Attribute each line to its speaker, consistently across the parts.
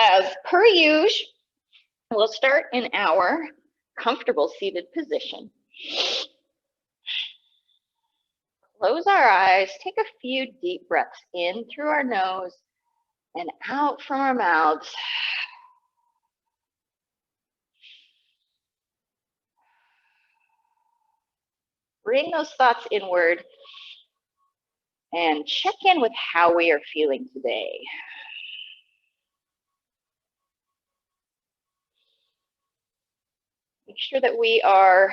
Speaker 1: As per usual, we'll start in our comfortable seated position. Close our eyes, take a few deep breaths in through our nose and out from our mouths. Bring those thoughts inward and check in with how we are feeling today. Make sure that we are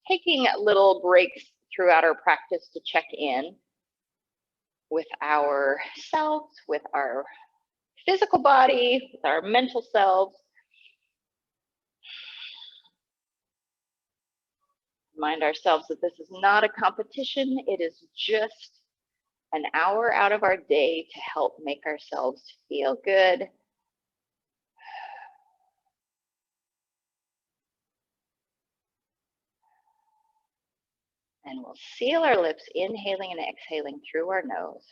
Speaker 1: taking little breaks throughout our practice to check in with ourselves, with our physical body, with our mental selves. Remind ourselves that this is not a competition. It is just an hour out of our day to help make ourselves feel good. And we'll seal our lips, inhaling and exhaling through our nose.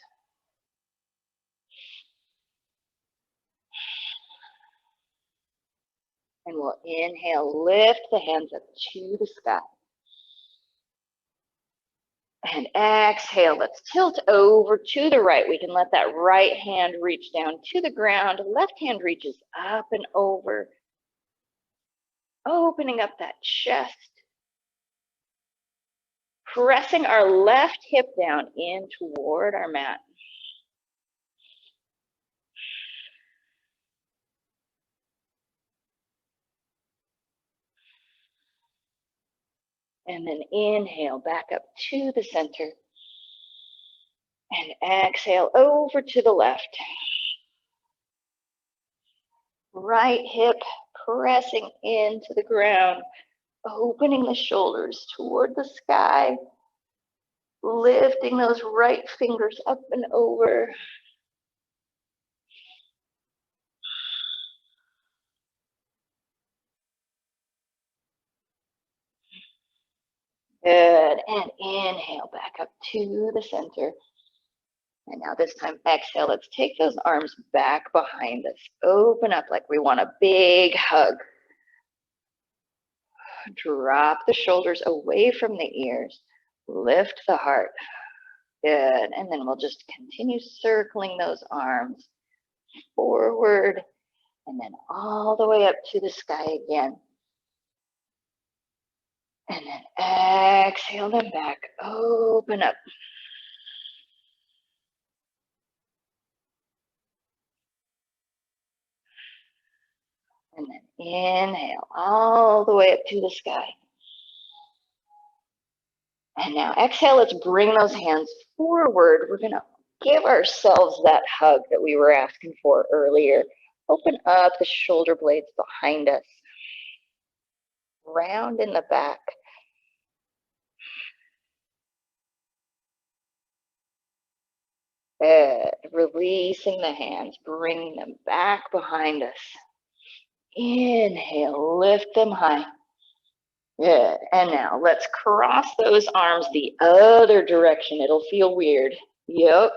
Speaker 1: And we'll inhale, lift the hands up to the sky. And exhale, let's tilt over to the right. We can let that right hand reach down to the ground. Left hand reaches up and over, opening up that chest. Pressing our left hip down in toward our mat. And then inhale back up to the center. And exhale over to the left. Right hip pressing into the ground, opening the shoulders toward the sky, lifting those right fingers up and over. Good, and inhale back up to the center. And now this time, exhale, let's take those arms back behind us. Open up like we want a big hug. Drop the shoulders away from the ears. Lift the heart. Good, and then we'll just continue circling those arms forward and then all the way up to the sky again. And then exhale them back, open up. And then inhale all the way up to the sky. And now exhale, let's bring those hands forward. We're gonna give ourselves that hug that we were asking for earlier. Open up the shoulder blades behind us. Round in the back. Good. Releasing the hands, bringing them back behind us. Inhale, lift them high. Good. And now let's cross those arms the other direction. It'll feel weird. Yep.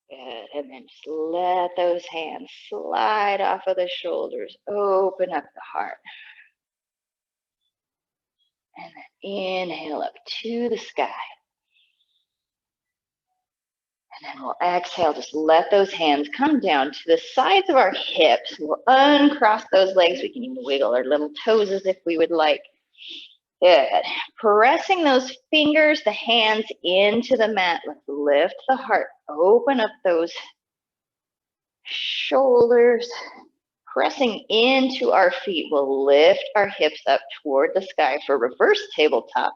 Speaker 1: Good. And then just let those hands slide off of the shoulders. Open up the heart. And then inhale up to the sky. And then we'll exhale, just let those hands come down to the sides of our hips. We'll uncross those legs. We can even wiggle our little toes as if we would like. Good. Pressing those fingers, the hands into the mat. Let's lift the heart. Open up those shoulders. Pressing into our feet. We'll lift our hips up toward the sky for reverse tabletop.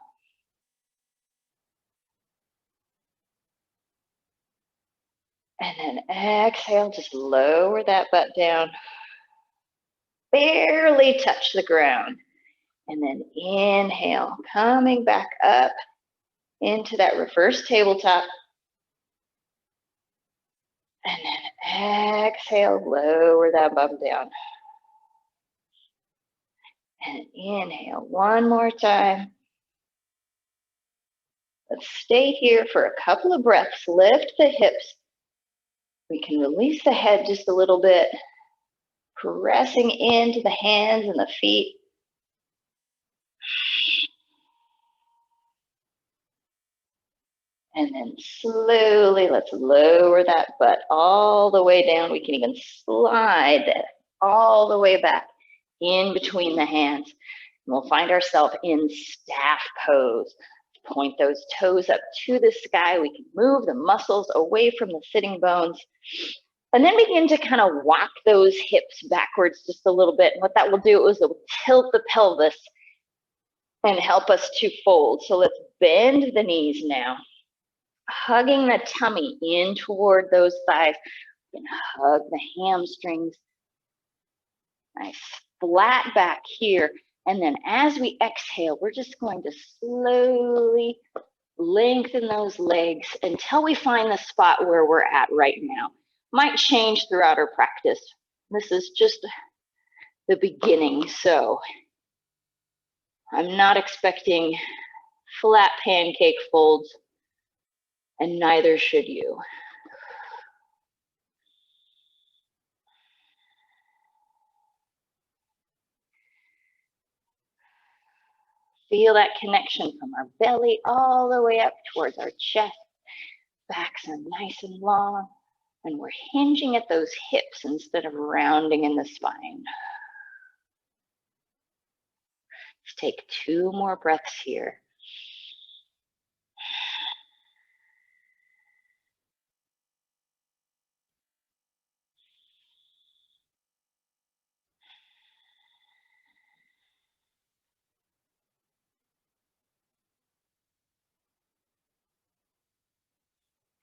Speaker 1: And then exhale, just lower that butt down. Barely touch the ground. And then inhale, coming back up into that reverse tabletop. And then exhale, lower that bum down. And inhale one more time. Let's stay here for a couple of breaths. Lift the hips. We can release the head just a little bit, pressing into the hands and the feet. And then slowly, let's lower that butt all the way down. We can even slide that all the way back in between the hands. And we'll find ourselves in staff pose. Point those toes up to the sky. We can move the muscles away from the sitting bones. And then begin to kind of walk those hips backwards just a little bit. And what that will do is it will tilt the pelvis and help us to fold. So let's bend the knees now. Hugging the tummy in toward those thighs. You can hug the hamstrings. Nice flat back here. And then as we exhale, we're just going to slowly lengthen those legs until we find the spot where we're at right now. Might change throughout our practice. This is just the beginning, so I'm not expecting flat pancake folds, and neither should you. Feel that connection from our belly all the way up towards our chest. Backs are nice and long, and we're hinging at those hips instead of rounding in the spine. Let's take 2 more breaths here.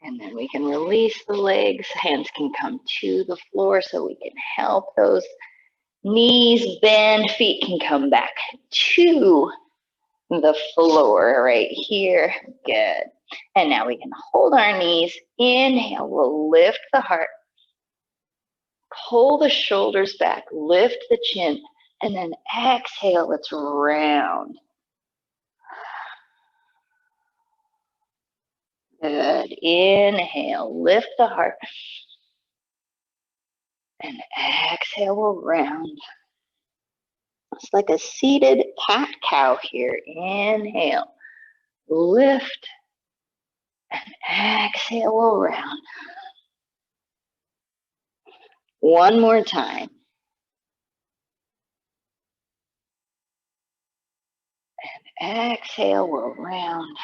Speaker 1: And then we can release the legs. Hands can come to the floor so we can help those knees bend. Feet can come back to the floor right here. Good. And now we can hold our knees. Inhale, we'll lift the heart. Pull the shoulders back, lift the chin, and then exhale, let's round. Good. Inhale, lift the heart. And exhale, we'll round. It's like a seated cat-cow here. Inhale, lift, and exhale, we'll round. One more time. And exhale, we'll round.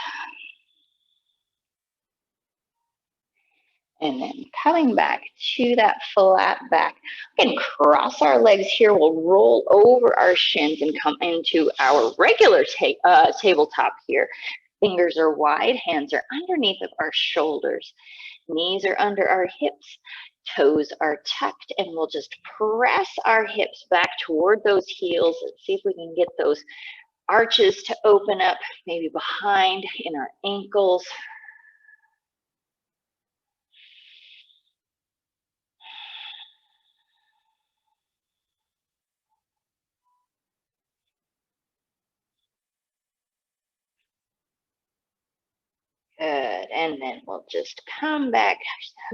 Speaker 1: And then coming back to that flat back. We can cross our legs here. We'll roll over our shins and come into our regular tabletop here. Fingers are wide, hands are underneath of our shoulders. Knees are under our hips, toes are tucked, and we'll just press our hips back toward those heels. Let's see if we can get those arches to open up, maybe behind in our ankles. Good, and then we'll just come back.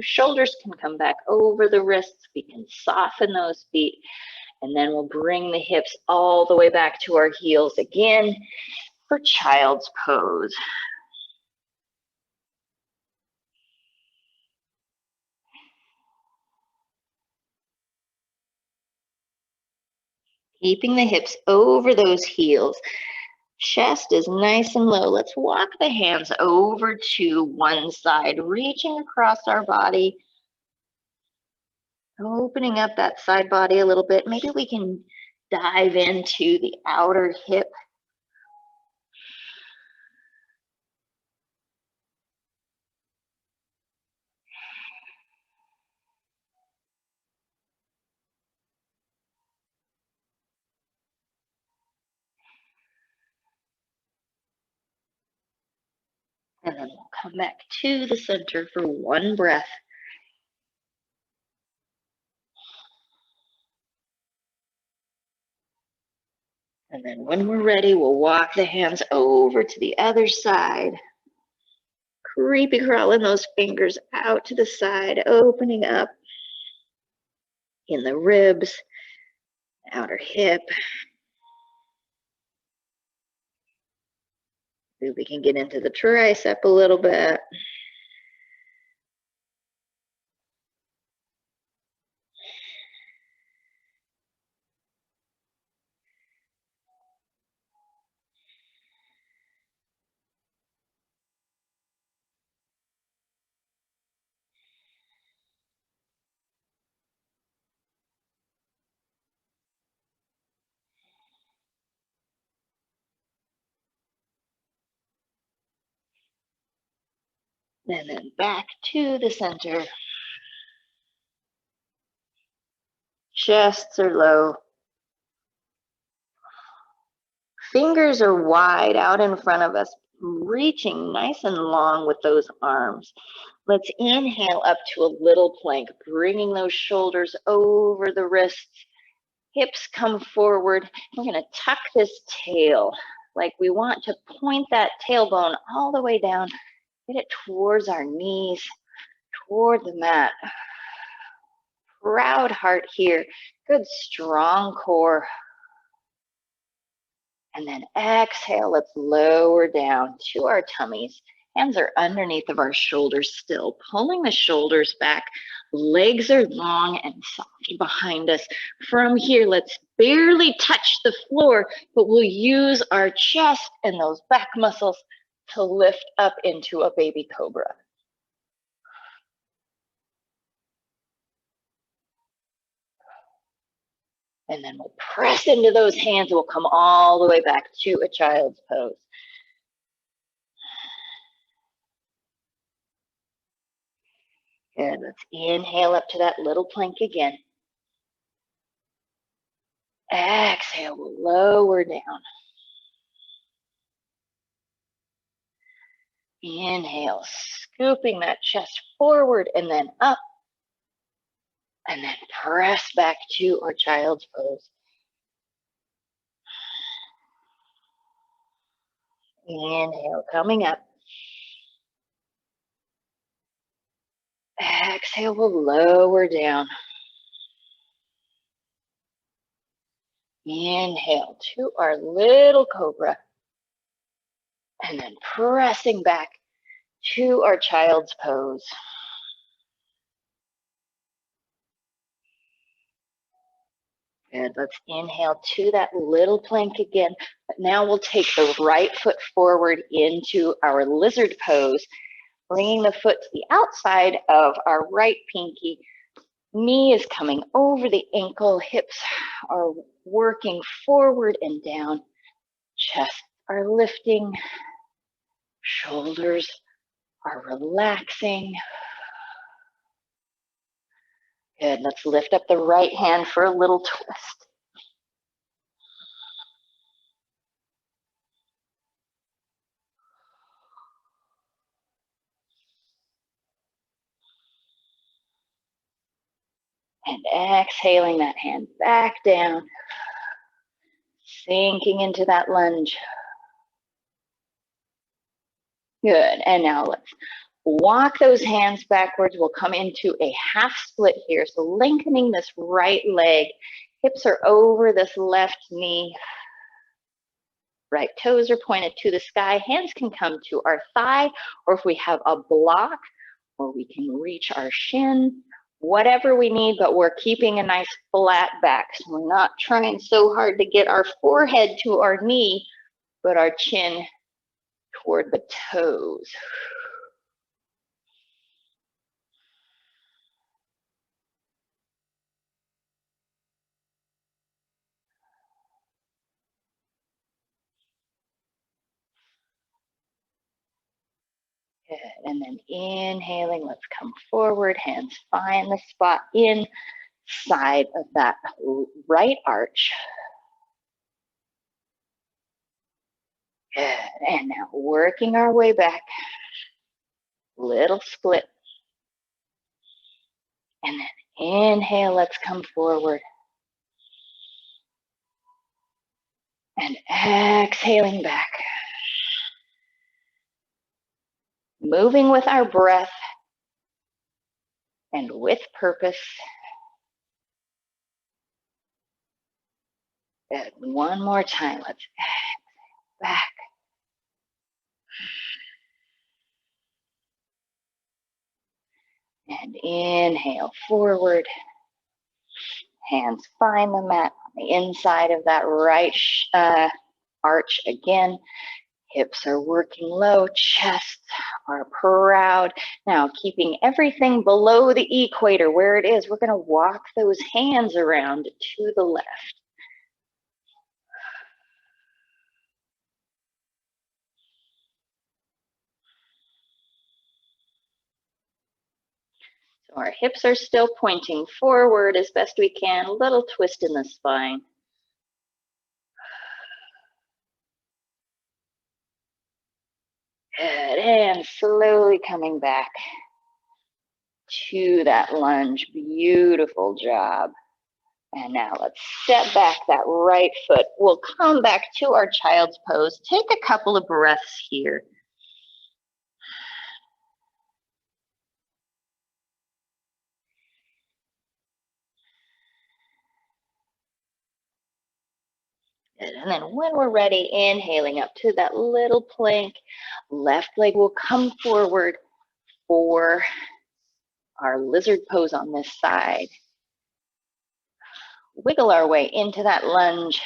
Speaker 1: Shoulders can come back over the wrists. We can soften those feet, and then we'll bring the hips all the way back to our heels again for child's pose. Keeping the hips over those heels. Chest is nice and low. Let's walk the hands over to one side, reaching across our body, opening up that side body a little bit. Maybe we can dive into the outer hip. And then we'll come back to the center for one breath. And then when we're ready, we'll walk the hands over to the other side. Creepy crawling those fingers out to the side, opening up in the ribs, outer hip. See if we can get into the tricep a little bit. And then back to the center. Chests are low. Fingers are wide out in front of us, reaching nice and long with those arms. Let's inhale up to a little plank, bringing those shoulders over the wrists. Hips come forward. We're going to tuck this tail like we want to point that tailbone all the way down. Get it towards our knees, toward the mat. Proud heart here. Good strong core. And then exhale, let's lower down to our tummies. Hands are underneath of our shoulders still, pulling the shoulders back. Legs are long and soft behind us. From here, let's barely touch the floor, but we'll use our chest and those back muscles to lift up into a baby cobra. And then we'll press into those hands. We'll come all the way back to a child's pose. Good, let's inhale up to that little plank again. Exhale, we'll lower down. Inhale, scooping that chest forward and then up. And then press back to our child's pose. Inhale, coming up. Exhale, we'll lower down. Inhale to our little cobra. And then pressing back to our child's pose. Good, let's inhale to that little plank again. But now we'll take the right foot forward into our lizard pose, bringing the foot to the outside of our right pinky. Knee is coming over the ankle, hips are working forward and down, chest are lifting, shoulders are relaxing. Good, let's lift up the right hand for a little twist. And exhaling that hand back down, sinking into that lunge. Good, and now let's walk those hands backwards. We'll come into a half split here. So lengthening this right leg. Hips are over this left knee. Right toes are pointed to the sky. Hands can come to our thigh, or if we have a block, or we can reach our shin. Whatever we need, but we're keeping a nice flat back. So we're not trying so hard to get our forehead to our knee, but our chin toward the toes. Good, and then inhaling, let's come forward, hands find the spot inside of that right arch. Good, and now working our way back, little split. And then inhale, let's come forward. And exhaling back. Moving with our breath and with purpose. Good. One more time. Let's exhale back. And inhale forward. Hands find the mat on the inside of that right arch again. Hips are working low, chests are proud. Now, keeping everything below the equator where it is, we're going to walk those hands around to the left. So our hips are still pointing forward as best we can, a little twist in the spine. Good, and slowly coming back to that lunge. Beautiful job. And now let's step back that right foot. We'll come back to our child's pose. Take a couple of breaths here. Good. And then when we're ready, inhaling up to that little plank. Left leg will come forward for our lizard pose on this side. Wiggle our way into that lunge.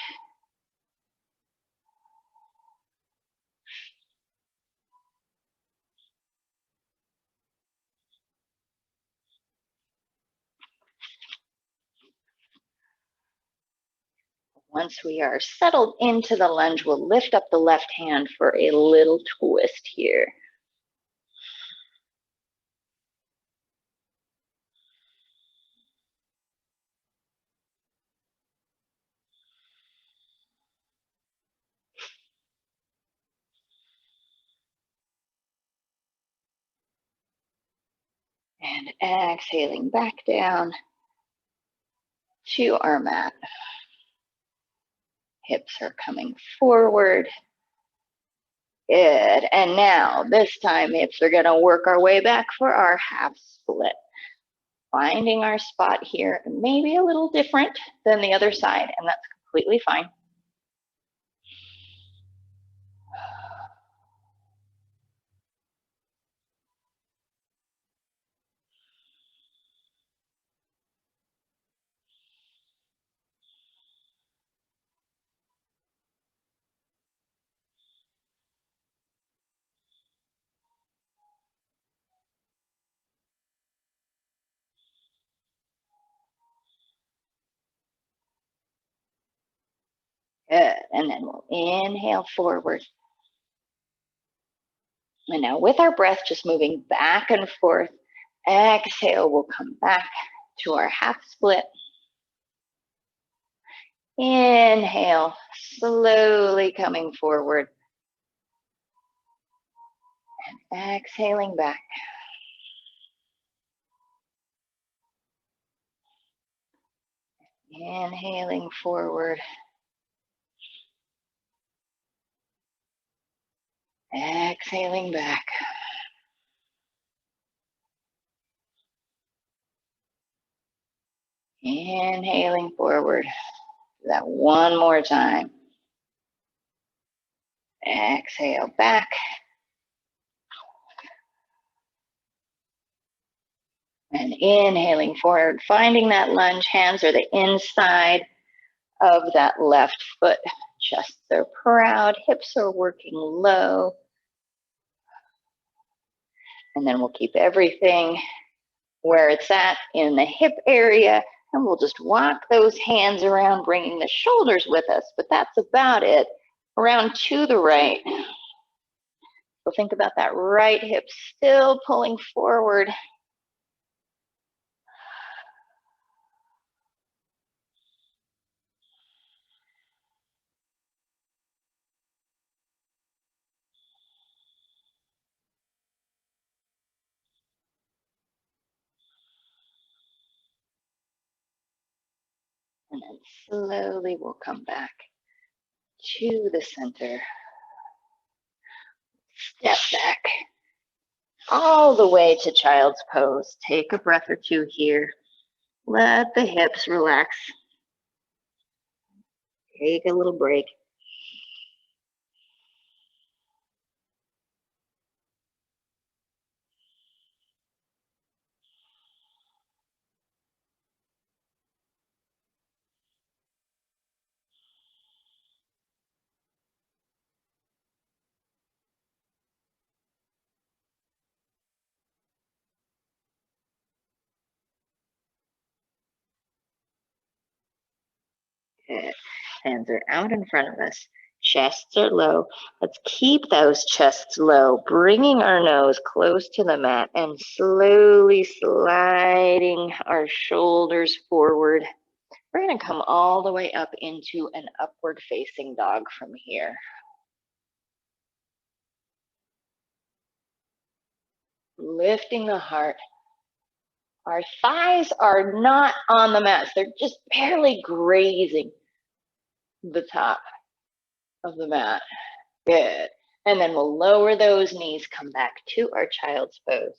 Speaker 1: Once we are settled into the lunge, we'll lift up the left hand for a little twist here. And exhaling back down to our mat. Hips are coming forward. Good. And now, this time, hips are going to work our way back for our half split. Finding our spot here, maybe a little different than the other side, and that's completely fine. Good. And then we'll inhale forward. And now with our breath just moving back and forth, exhale, we'll come back to our half split. Inhale, slowly coming forward. And exhaling back. Inhaling forward. Exhaling back. Inhaling forward. Do that one more time. Exhale back. And inhaling forward, finding that lunge. Hands are the inside of that left foot. Chests are proud, hips are working low. And then we'll keep everything where it's at in the hip area. And we'll just walk those hands around, bringing the shoulders with us. But that's about it. Around to the right. So think about that right hip still pulling forward. And then slowly we'll come back to the center. Step back all the way to child's pose. Take a breath or two here. Let the hips relax. Take a little break. Good. Hands are out in front of us. Chests are low. Let's keep those chests low, bringing our nose close to the mat and slowly sliding our shoulders forward. We're going to come all the way up into an upward facing dog from here. Lifting the heart. Our thighs are not on the mat. They're just barely grazing the top of the mat. Good. And then we'll lower those knees, come back to our child's pose.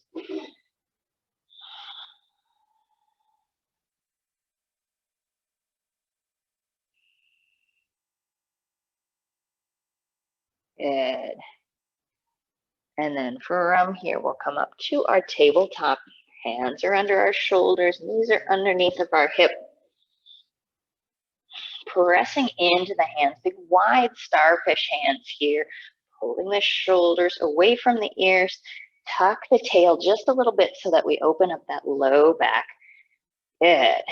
Speaker 1: Good. And then from here, we'll come up to our tabletop. Hands are under our shoulders, knees are underneath of our hip. Pressing into the hands, big wide starfish hands here. Holding the shoulders away from the ears. Tuck the tail just a little bit so that we open up that low back. Good.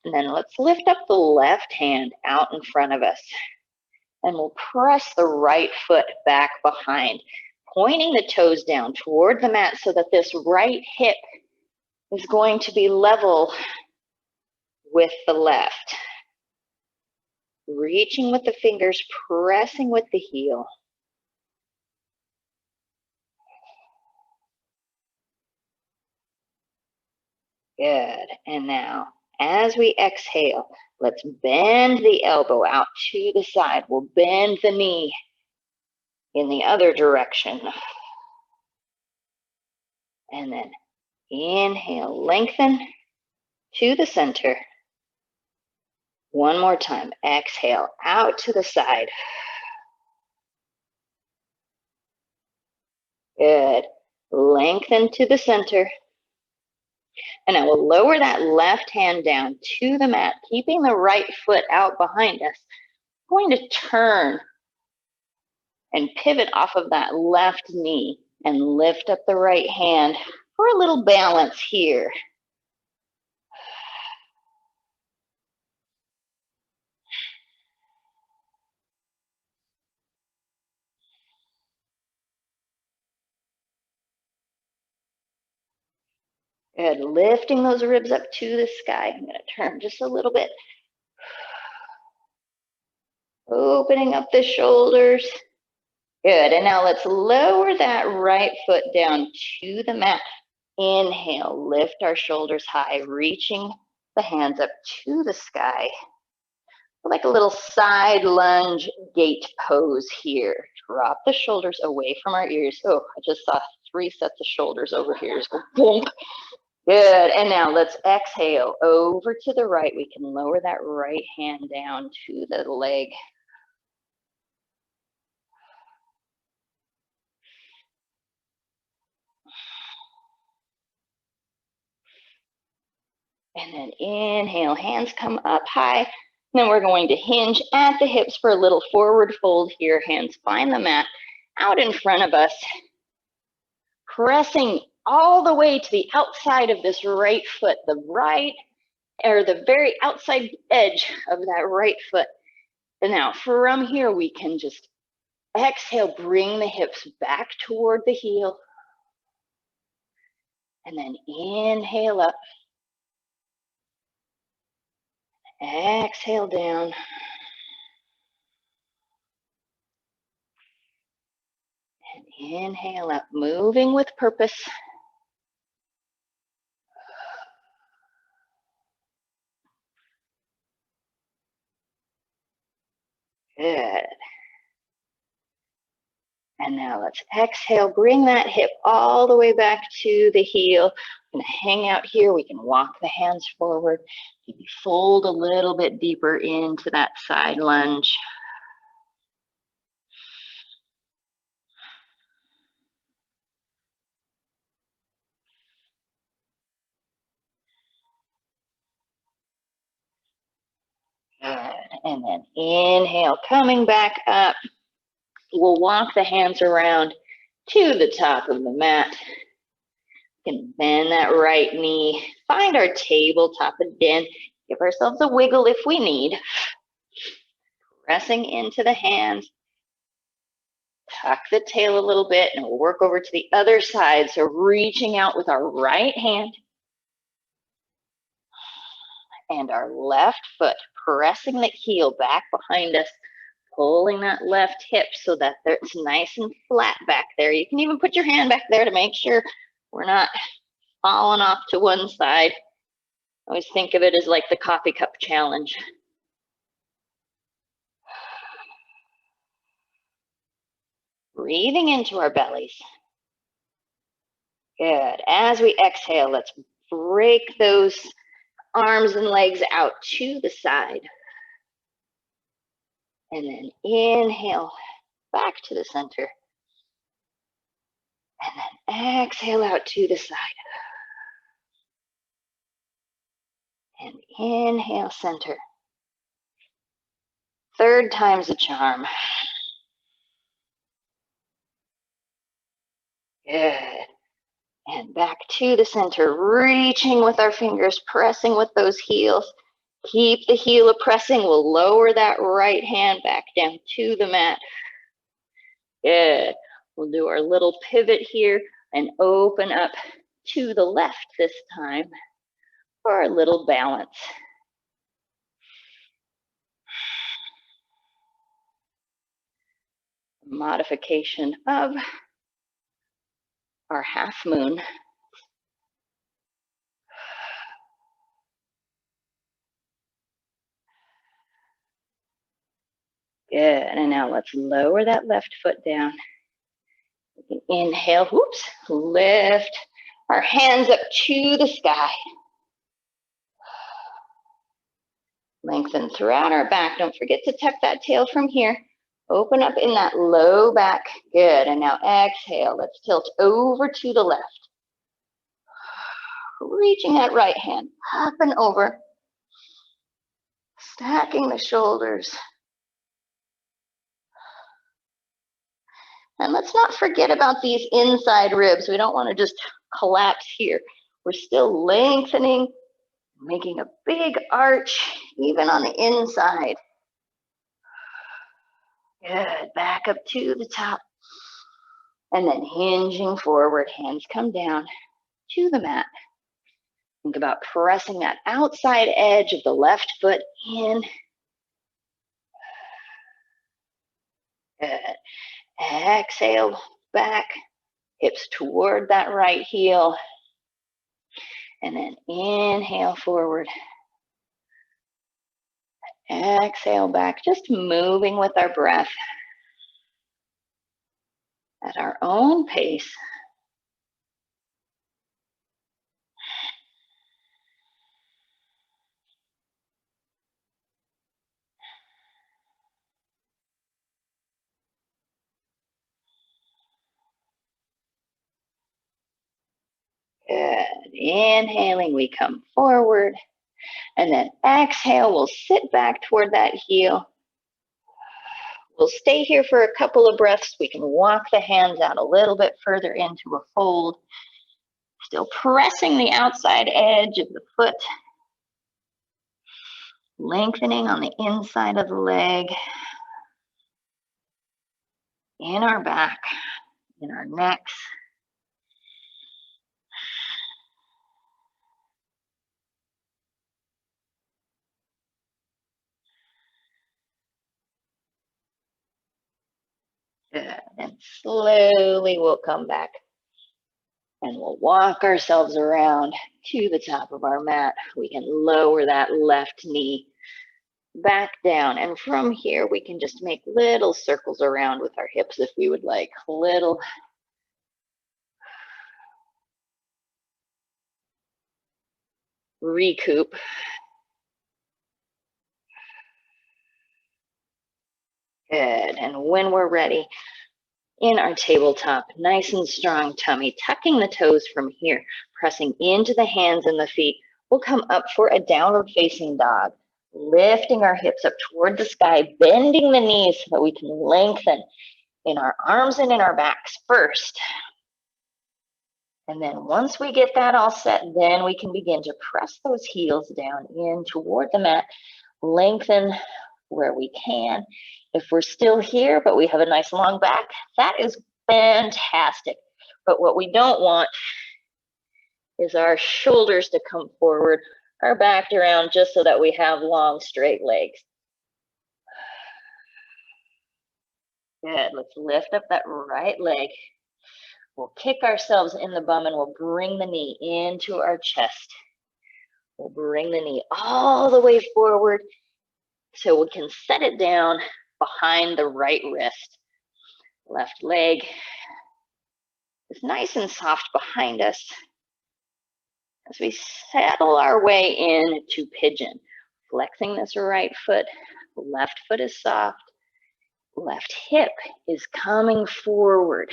Speaker 1: And then let's lift up the left hand out in front of us. And we'll press the right foot back behind, pointing the toes down toward the mat so that this right hip is going to be level with the left. Reaching with the fingers, pressing with the heel. Good. And now, as we exhale, let's bend the elbow out to the side. We'll bend the knee in the other direction. And then inhale, lengthen to the center. One more time. Exhale, out to the side. Good. Lengthen to the center. And I will lower that left hand down to the mat, keeping the right foot out behind us. I'm going to turn and pivot off of that left knee and lift up the right hand for a little balance here. Good, lifting those ribs up to the sky. I'm gonna turn just a little bit. Opening up the shoulders. Good, and now let's lower that right foot down to the mat. Inhale, lift our shoulders high, reaching the hands up to the sky. Like a little side lunge gate pose here. Drop the shoulders away from our ears. Oh, I just saw 3 sets of shoulders over here. Just go boom. Good, and now let's exhale over to the right. We can lower that right hand down to the leg. And then inhale, hands come up high. Then we're going to hinge at the hips for a little forward fold here. Hands find the mat out in front of us. Pressing all the way to the outside of this right foot, the very outside edge of that right foot. And now from here, we can just exhale, bring the hips back toward the heel. And then inhale up. Exhale down. And inhale up, moving with purpose. Good. And now let's exhale, bring that hip all the way back to the heel. I'm gonna hang out here. We can walk the hands forward. Maybe fold a little bit deeper into that side lunge. Good. And then inhale, coming back up. We'll walk the hands around to the top of the mat. We can bend that right knee. Find our tabletop again. Give ourselves a wiggle if we need. Pressing into the hands. Tuck the tail a little bit and we'll work over to the other side. So reaching out with our right hand and our left foot, pressing the heel back behind us, pulling that left hip so that it's nice and flat back there. You can even put your hand back there to make sure we're not falling off to one side. I always think of it as like the coffee cup challenge. Breathing into our bellies. Good. As we exhale, let's break those arms and legs out to the side. And then inhale back to the center. And then exhale out to the side. And inhale, center. Third time's a charm. Good. And back to the center, reaching with our fingers, pressing with those heels. Keep the heel pressing. We'll lower that right hand back down to the mat. Good. We'll do our little pivot here and open up to the left this time for a little balance. Modification of our half moon. Good, and now let's lower that left foot down. Inhale, whoops, lift our hands up to the sky. Lengthen throughout our back. Don't forget to tuck that tail from here. Open up in that low back. Good, and now exhale. Let's tilt over to the left. Reaching that right hand up and over. Stacking the shoulders. And let's not forget about these inside ribs. We don't want to just collapse here. We're still lengthening, making a big arch, even on the inside. Good, back up to the top. And then hinging forward, hands come down to the mat. Think about pressing that outside edge of the left foot in. Good. Exhale back, hips toward that right heel. And then inhale forward. Exhale back, just moving with our breath at our own pace. Good. Inhaling, we come forward. And then exhale, we'll sit back toward that heel. We'll stay here for a couple of breaths. We can walk the hands out a little bit further into a fold. Still pressing the outside edge of the foot. Lengthening on the inside of the leg. In our back, in our necks. Good. And slowly we'll come back and we'll walk ourselves around to the top of our mat. We can lower that left knee. back down. And from here, we can just make little circles around with our hips if we would like. Little recoup. Good. And when we're ready, in our tabletop, nice and strong tummy, tucking the toes from here, pressing into the hands and the feet. We'll come up for a downward facing dog, lifting our hips up toward the sky, bending the knees so that we can lengthen in our arms and in our backs first. And then once we get that all set, then we can begin to press those heels down in toward the mat, lengthen where we can. If we're still here, but we have a nice long back, that is fantastic. But what we don't want is our shoulders to come forward, our back around, just so that we have long, straight legs. Good. Let's lift up that right leg. We'll kick ourselves in the bum and we'll bring the knee into our chest. We'll bring the knee all the way forward so we can set it down behind the right wrist. Left leg is nice and soft behind us as we settle our way into pigeon. Flexing this right foot, left foot is soft, left hip is coming forward.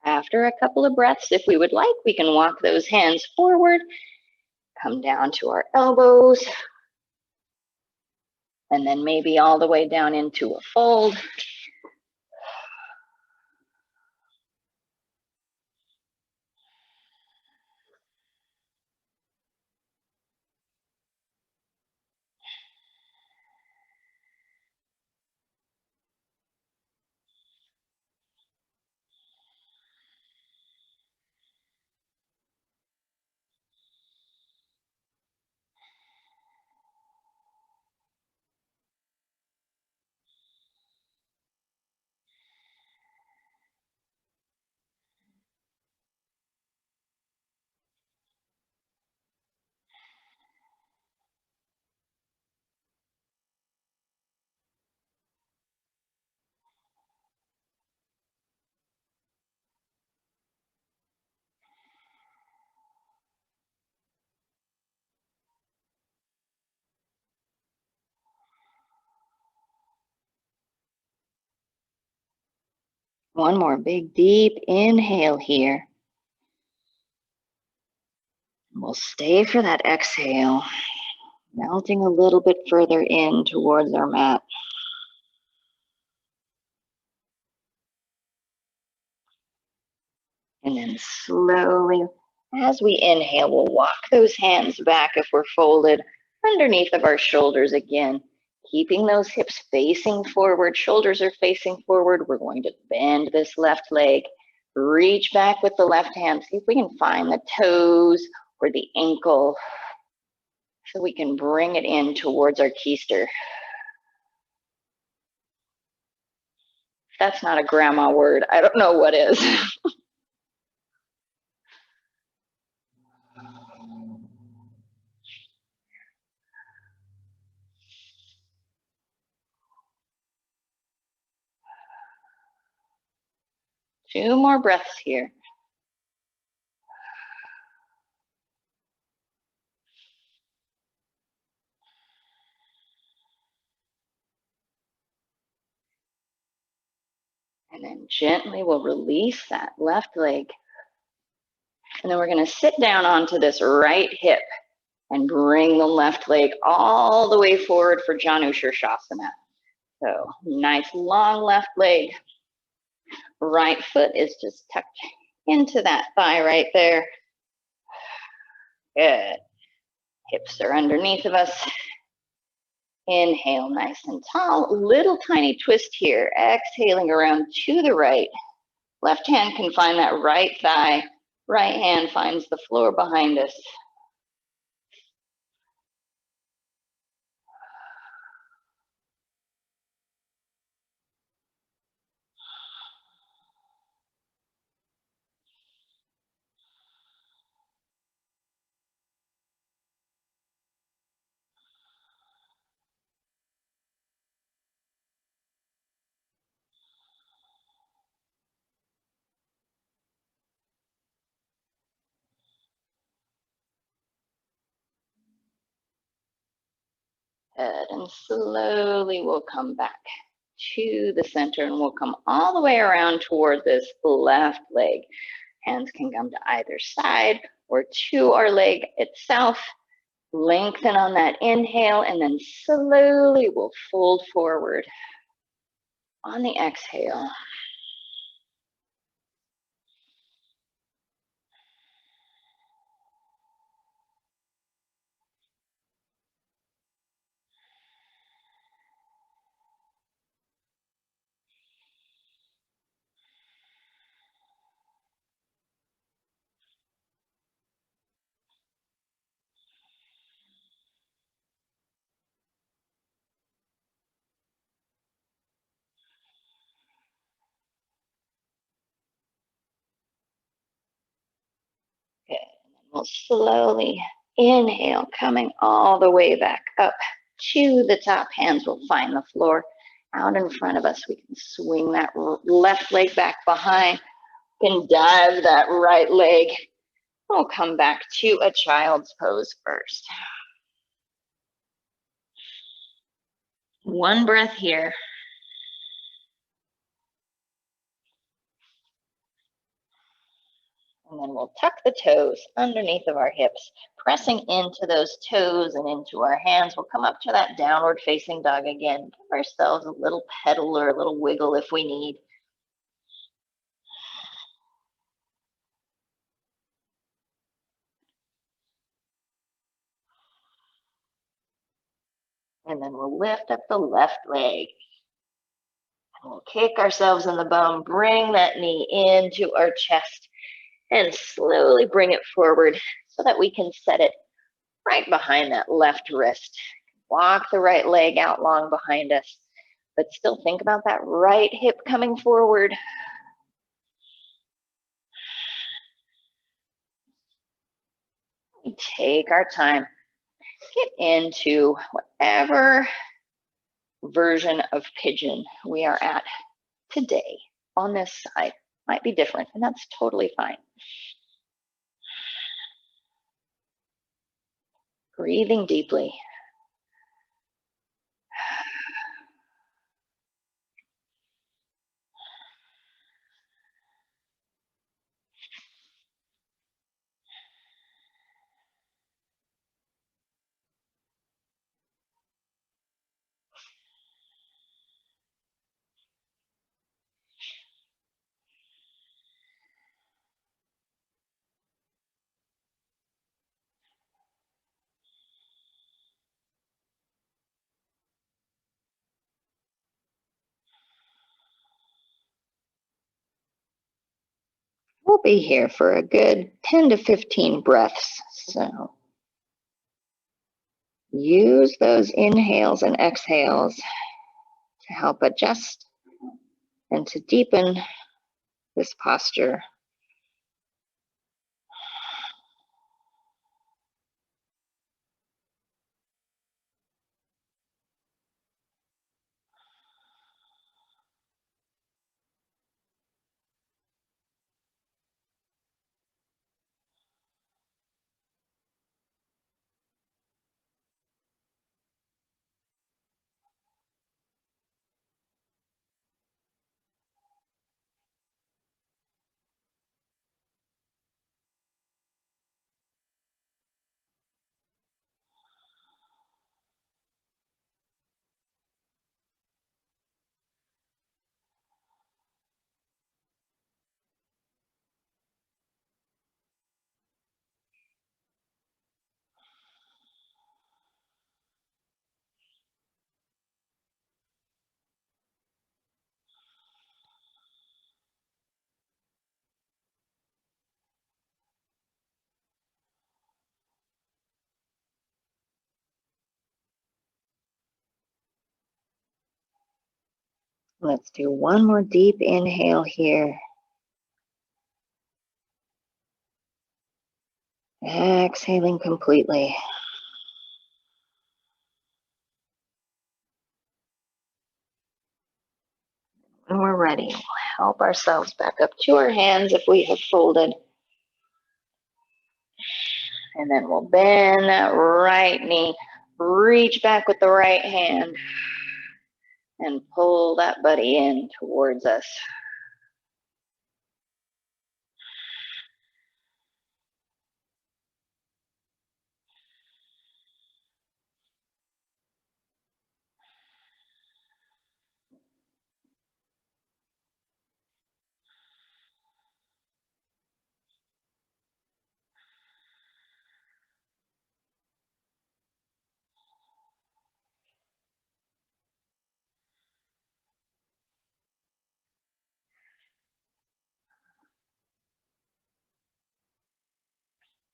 Speaker 1: After a couple of breaths, if we would like, we can walk those hands forward, come down to our elbows, and then maybe all the way down into a fold. One more big, deep inhale here. We'll stay for that exhale, melting a little bit further in towards our mat. And then slowly, as we inhale, we'll walk those hands back if we're folded underneath of our shoulders again, keeping those hips facing forward. Shoulders are facing forward. We're going to bend this left leg, reach back with the left hand. See if we can find the toes or the ankle so we can bring it in towards our keister. That's not a grandma word. I don't know what is. Two more breaths here. And then gently we'll release that left leg. And then we're going to sit down onto this right hip and bring the left leg all the way forward for Janu Shirshasana. So nice long left leg. Right foot is just tucked into that thigh right there. Good. Hips are underneath of us. Inhale, nice and tall. Little tiny twist here. Exhaling around to the right. Left hand can find that right thigh. Right hand finds the floor behind us. Good. And slowly we'll come back to the center and we'll come all the way around toward this left leg. Hands can come to either side or to our leg itself. Lengthen on that inhale and then slowly we'll fold forward on the exhale. Good. And then we'll slowly inhale, coming all the way back up to the top. Hands will find the floor out in front of us. We can swing that left leg back behind. We can dive that right leg. We'll come back to a child's pose first. One breath here. And then we'll tuck the toes underneath of our hips, pressing into those toes and into our hands. We'll come up to that downward facing dog again. Give ourselves a little pedal or a little wiggle if we need. And then we'll lift up the left leg. And we'll kick ourselves in the bum, bring that knee into our chest, and slowly bring it forward so that we can set it right behind that left wrist. Walk the right leg out long behind us, but still think about that right hip coming forward. We take our time, get into whatever version of pigeon we are at today on this side. Might be different, and that's totally fine. Breathing deeply. We'll be here for a good 10 to 15 breaths. So use those inhales and exhales to help adjust and to deepen this posture. Let's do one more deep inhale here. Exhaling completely. When we're ready, we'll help ourselves back up to our hands if we have folded. And then we'll bend that right knee, Reach back with the right hand and pull that buddy in towards us.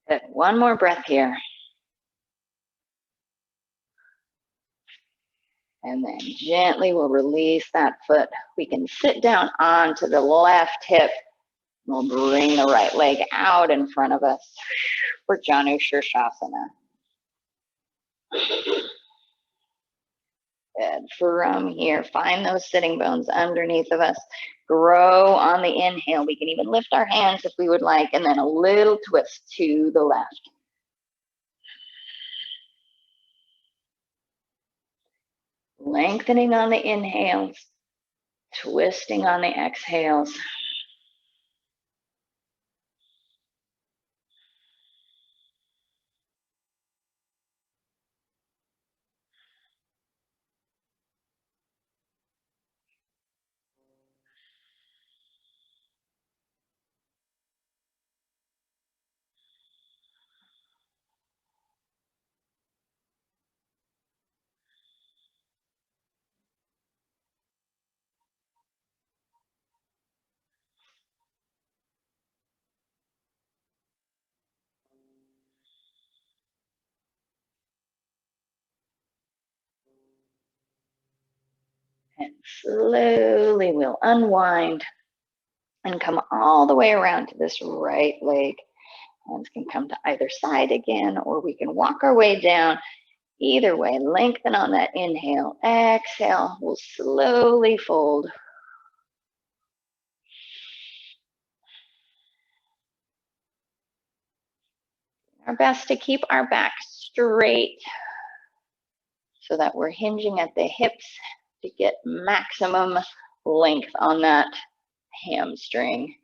Speaker 1: Good. One more breath here. And then gently we'll release that foot. We can sit down onto the left hip. We'll bring the right leg out in front of us for Janu Shirshasana. Good. From here, find those sitting bones underneath of us. Grow on the inhale. We can even lift our hands if we would like, and then a little twist to the left. Lengthening on the inhales, twisting on the exhales. And slowly we'll unwind and come all the way around to this right leg. Hands can come to either side again, or we can walk our way down. Either way, lengthen on that inhale. Exhale, we'll slowly fold. Our best to keep our back straight so that we're hinging at the hips to get maximum length on that hamstring.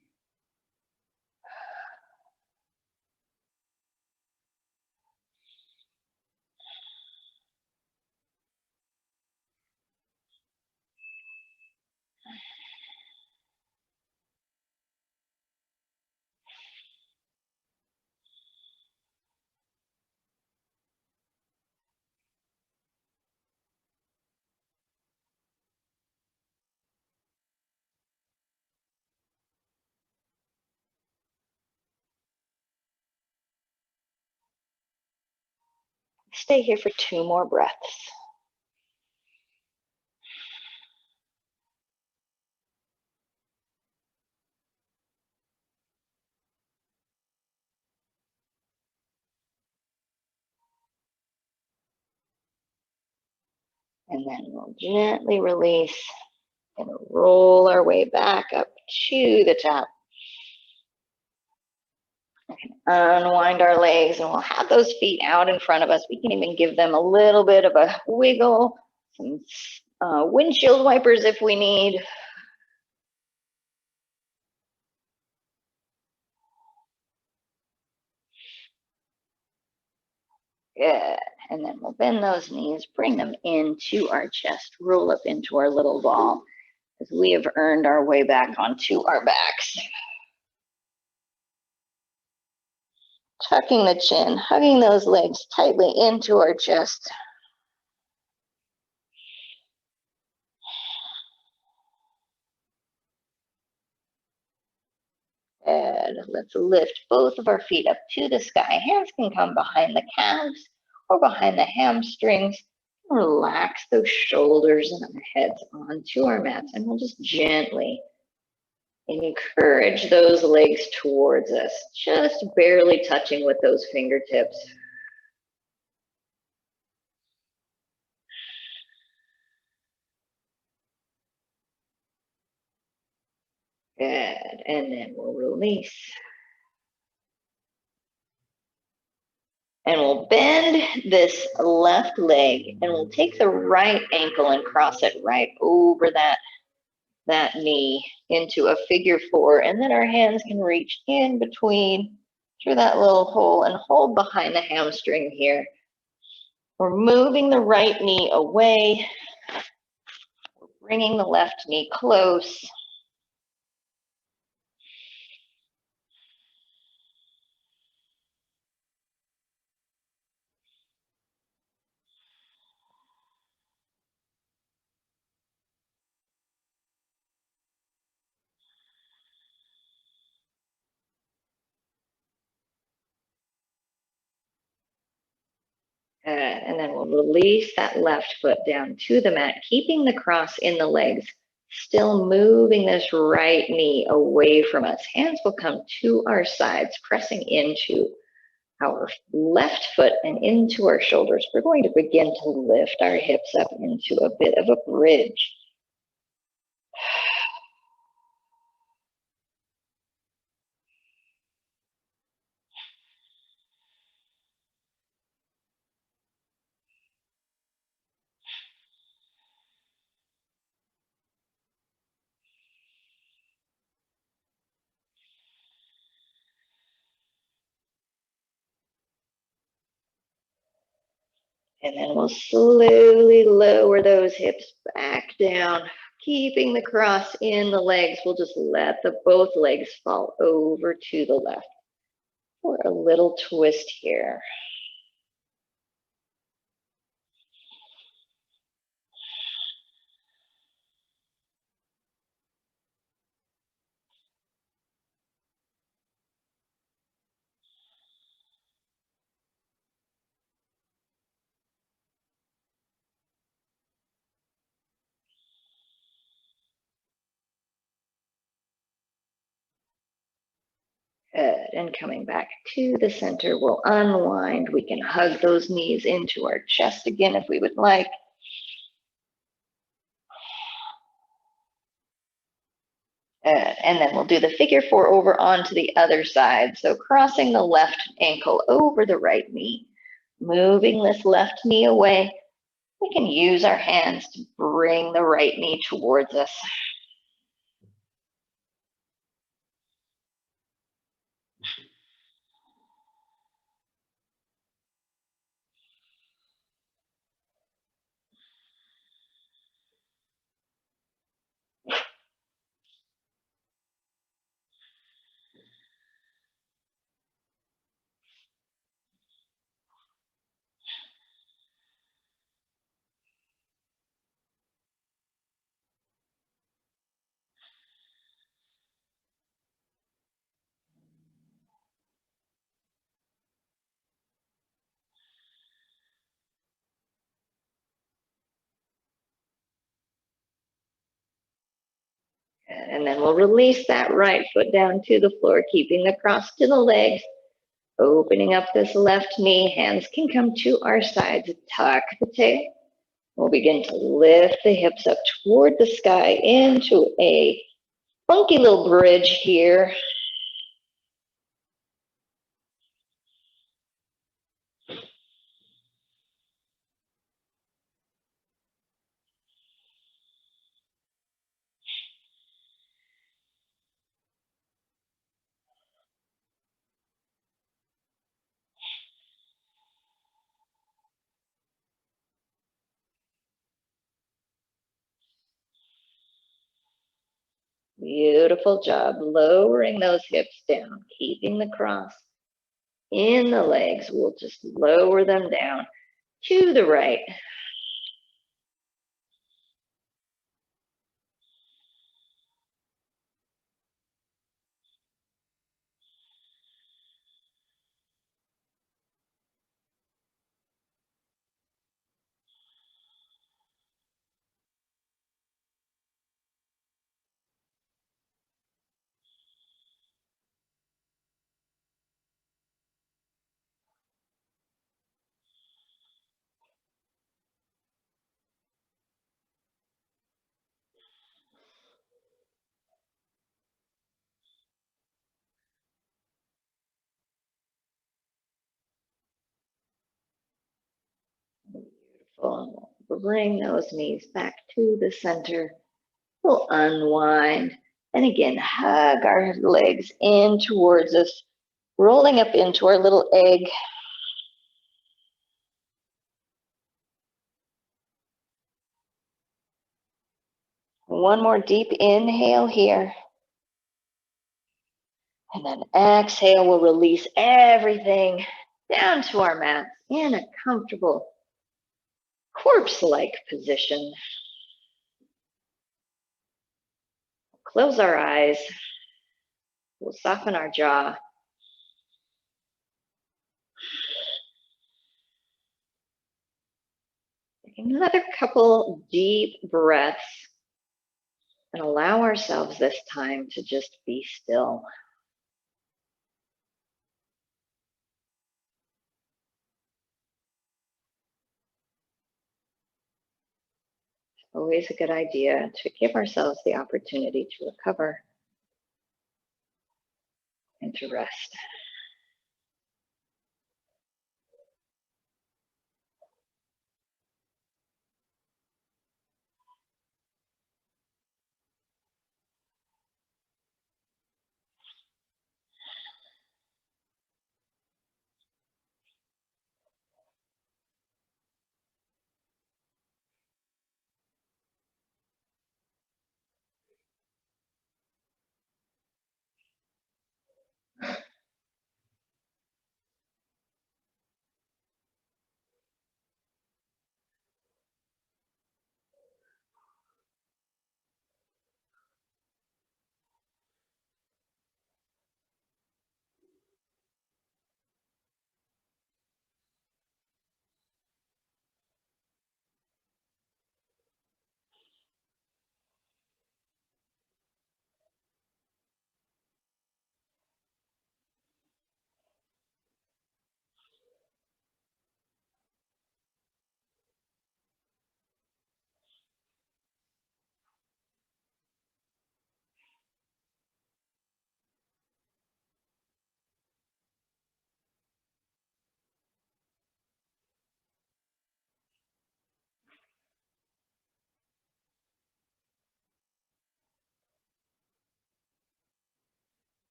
Speaker 1: Stay here for 2 more breaths. And then we'll gently release and roll our way back up to the top. Unwind our legs, and we'll have those feet out in front of us. We can even give them a little bit of a wiggle, some windshield wipers if we need. Good. And then we'll bend those knees, bring them into our chest, roll up into our little ball as we have earned our way back onto our backs. Tucking the chin, hugging those legs tightly into our chest. Good. Let's lift both of our feet up to the sky. Hands can come behind the calves or behind the hamstrings. Relax those shoulders and our heads onto our mats, and we'll just gently encourage those legs towards us, just barely touching with those fingertips. Good. And then we'll release. And we'll bend this left leg and we'll take the right ankle and cross it right over that knee into a figure four. And then our hands can reach in between through that little hole and hold behind the hamstring here. We're moving the right knee away. We're bringing the left knee close. And then we'll release that left foot down to the mat, keeping the cross in the legs, still moving this right knee away from us. Hands will come to our sides, pressing into our left foot and into our shoulders. We're going to begin to lift our hips up into a bit of a bridge. And then we'll slowly lower those hips back down, keeping the cross in the legs. We'll just let both legs fall over to the left for a little twist here. Good. And coming back to the center, we'll unwind. We can hug those knees into our chest again if we would like. And then we'll do the figure four over onto the other side. So crossing the left ankle over the right knee, moving this left knee away. We can use our hands to bring the right knee towards us. And then we'll release that right foot down to the floor, keeping the cross to the legs, opening up this left knee. Hands can come to our sides, tuck the tail. We'll begin to lift the hips up toward the sky into a funky little bridge here. Beautiful job lowering those hips down, keeping the cross in the legs. We'll just lower them down to the right. Bring those knees back to the center. We'll unwind. And again, hug our legs in towards us, rolling up into our little egg. One more deep inhale here. And then exhale, we'll release everything down to our mats in a comfortable corpse-like position. Close our eyes. We'll soften our jaw. Another couple deep breaths and allow ourselves this time to just be still. Always a good idea to give ourselves the opportunity to recover and to rest.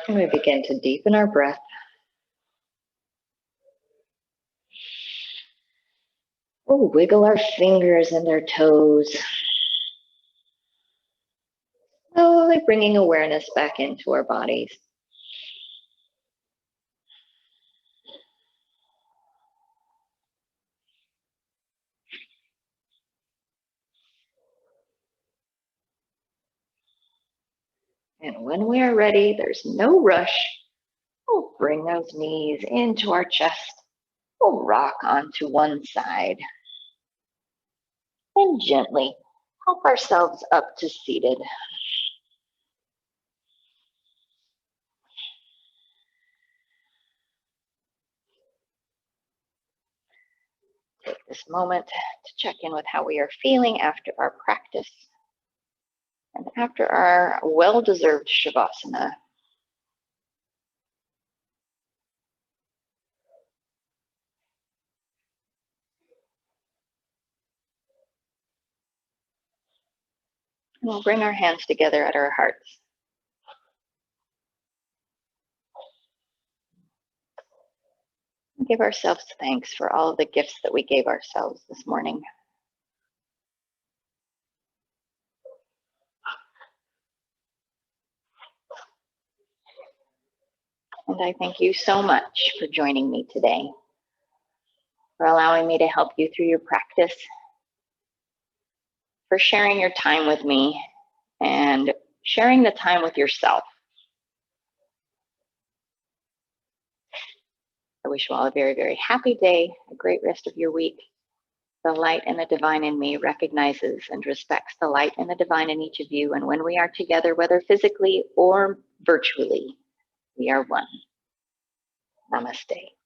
Speaker 1: And we begin to deepen our breath. We'll wiggle our fingers and our toes, slowly bringing awareness back into our bodies. And when we are ready, there's no rush. We'll bring those knees into our chest. We'll rock onto one side and gently help ourselves up to seated. Take this moment to check in with how we are feeling after our practice and after our well-deserved Shavasana. And we'll bring our hands together at our hearts. Give ourselves thanks for all of the gifts that we gave ourselves this morning. And I thank you so much for joining me today, for allowing me to help you through your practice, for sharing your time with me, and sharing the time with yourself. I wish you all a very, very happy day, a great rest of your week. The light and the divine in me recognizes and respects the light and the divine in each of you. And when we are together, whether physically or virtually, we are one. Namaste.